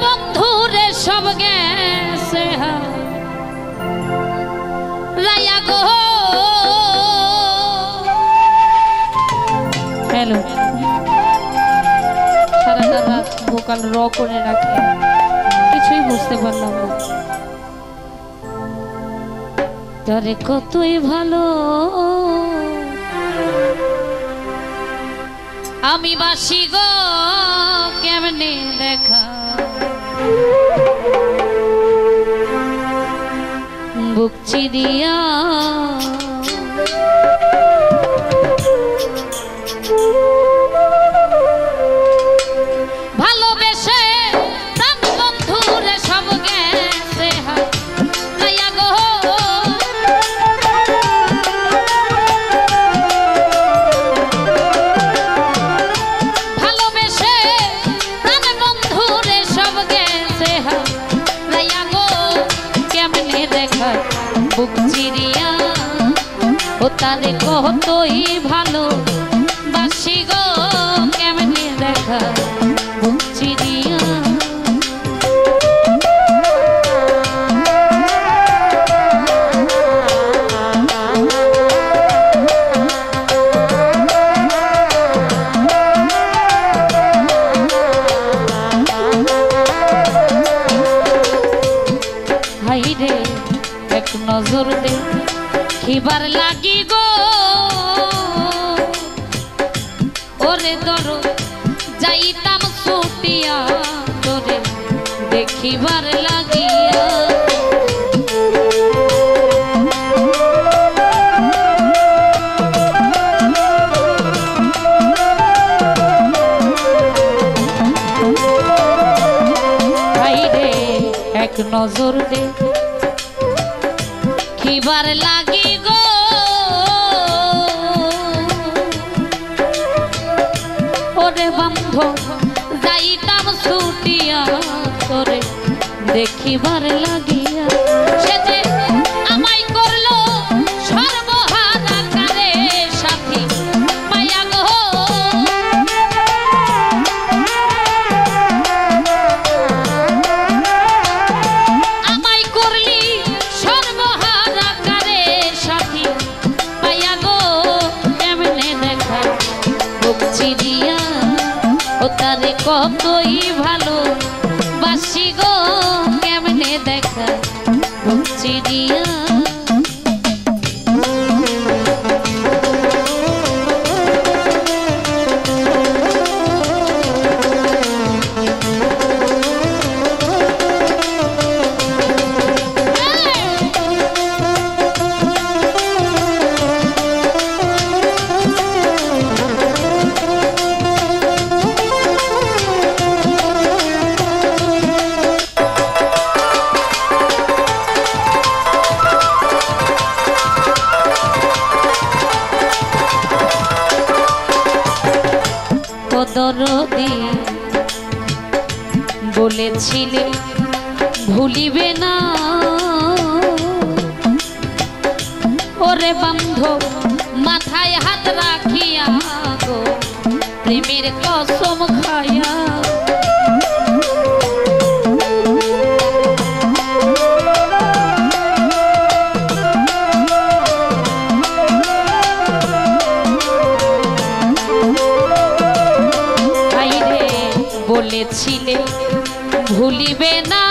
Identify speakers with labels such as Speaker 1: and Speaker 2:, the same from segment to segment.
Speaker 1: বন্ধুরে সব গেছে রায়া গো। হ্যালো সারাটা রাত ভোকাল র করে রাখে, কিছুই বুঝতে পারলাম না। তরে কতই ভালো আমি বাসি গো কেমনে দেখা বুক চিরিয়া ভালোবেসে প্রাণ বন্ধুরে সব গেছে রায়া গো। ভালোবেসে প্রাণ বন্ধুরে সব গেছে রায়া গো কেমনে দেখা বুক চিরিয়া ও তারে কতই ভালো বাসি গো কেমনে দেখা বুক চিরিয়া। হাই রে এক নজর দে খিবার লাগি গো ওরে দরো যাইতাম ছুটিয়া তোরে দেখিবার লাগিয়া। হাই রে এক নজর দে খিবার লাগি গো ওরে বন্ধু যাইতাম ছুটিয়া তোরে দেখিবার লাগিয়া। সে যে আমায় করলো সর্বহারা কারে সাথী মায়া গো। আমায় করলি সর্বহারা কারে সাথী মায়া গো কেমনে দেখা বুক চিরিয়া ও তারে কতই ভালো বাসি গো কেমনে দেখা বুক চিরিয়া। দরদি বলেছিলে ভুলিবে না ওরে বান্ধব মাথায় হাত রাখিয়া গো প্রেমের কসম খায়া। বলেছিলে ভুলিবে না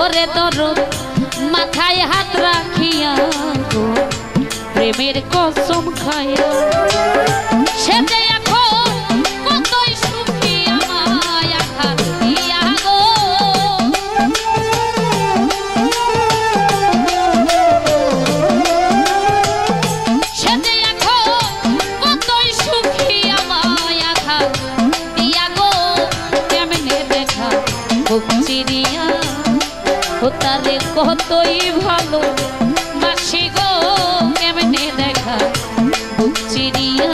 Speaker 1: ওরে তোর মাথায় হাত রাখিয়া গো প্রেমের কসম খায়া। সে যে এখন কতই সুখী আমায় আঘাত দিয়া গো। সে যে এখন কতই সুখী আমায় আঘাত দিয়া গো কেমনে দেখা বুক চিরিয়া ও তারে কতই ভালো বাসি গো কেমনে দেখা বুক চিরিয়া।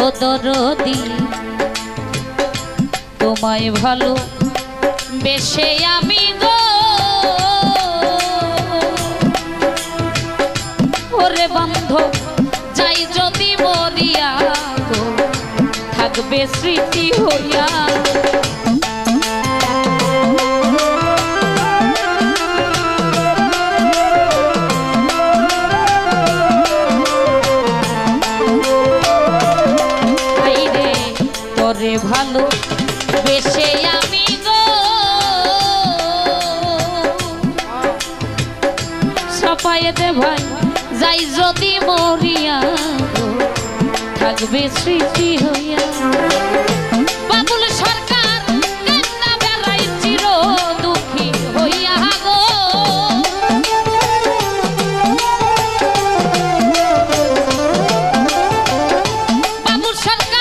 Speaker 1: ও দরদি তোমায় ভালো বেশে আমি গো ওরে বান্ধব যাই যদি মরিয়া গো থাকবে স্মৃতি হইয়া ভালো বেশে আমি গো সাপায়েতে ভাই যাই যদি মরিয়া গো থাকবে স্মৃতি হইয়া বাবুল সরকার কান্না বেড়াই চির দুঃখী হইয়া গো বাবুল সরকার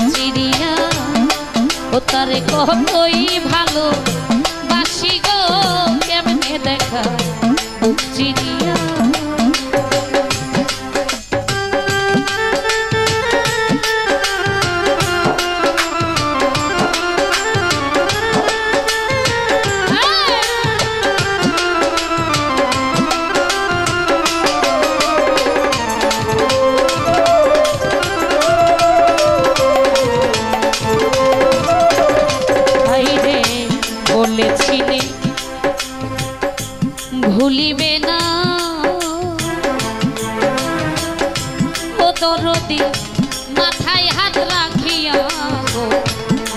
Speaker 1: চিড়িয়া ও তারে কতই ভালো বাসি গো কেমনে দেখা বুক চিড়িয়া বলেছিলে ভুলিবে না ও দরদি মাথায় হাত রাখিয়া গো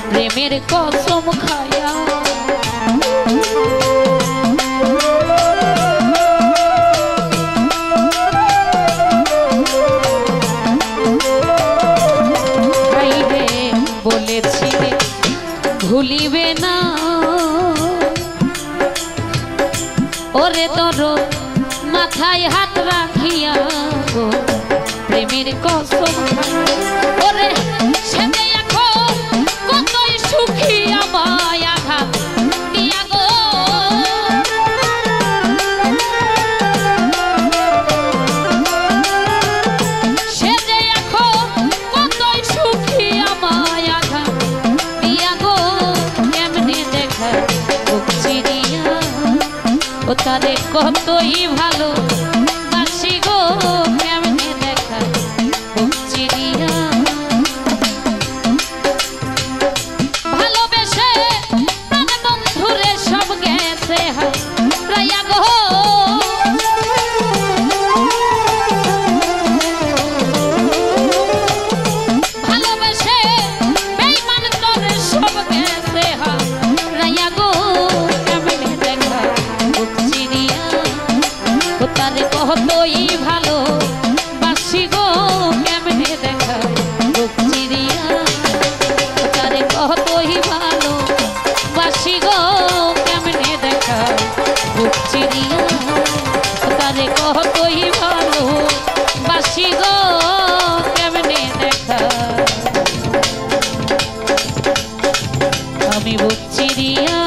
Speaker 1: প্রেমের কসম খায়া বলেছিলে ভুলিবে না ওরে তোর মাথায় হাত রাখিয়া গো প্রেমের কসম ওরে সেদে এখন কতই সুখী আমায় আঘাত দিয়া গো সেদে এখন কতই সুখী আমায় আঘাত দিয়া গো কেমনে দেখা বুক চিড়িয়া ও তারে কতই ভালো বাসি গো কেমনে দেখা বুক চিড়িয়া ভালোবেসে প্রাণ বন্ধুরে সব গেছে হারাইয়া গো ভালোবেসে বেঈমান তোরে সব গেছে হারাইয়া গো কেমনে দেখা বুক চিড়িয়া ও তারে কতই ভালো বাসি গো কেমনে দেখা বুক চিড়িয়া ও তারে কতই ভালো বাসি গো কেমনে দেখা বুক চিড়িয়া ও তারে কতই ভালো বাসি গো কেমনে দেখা আমি বুক চিড়িয়া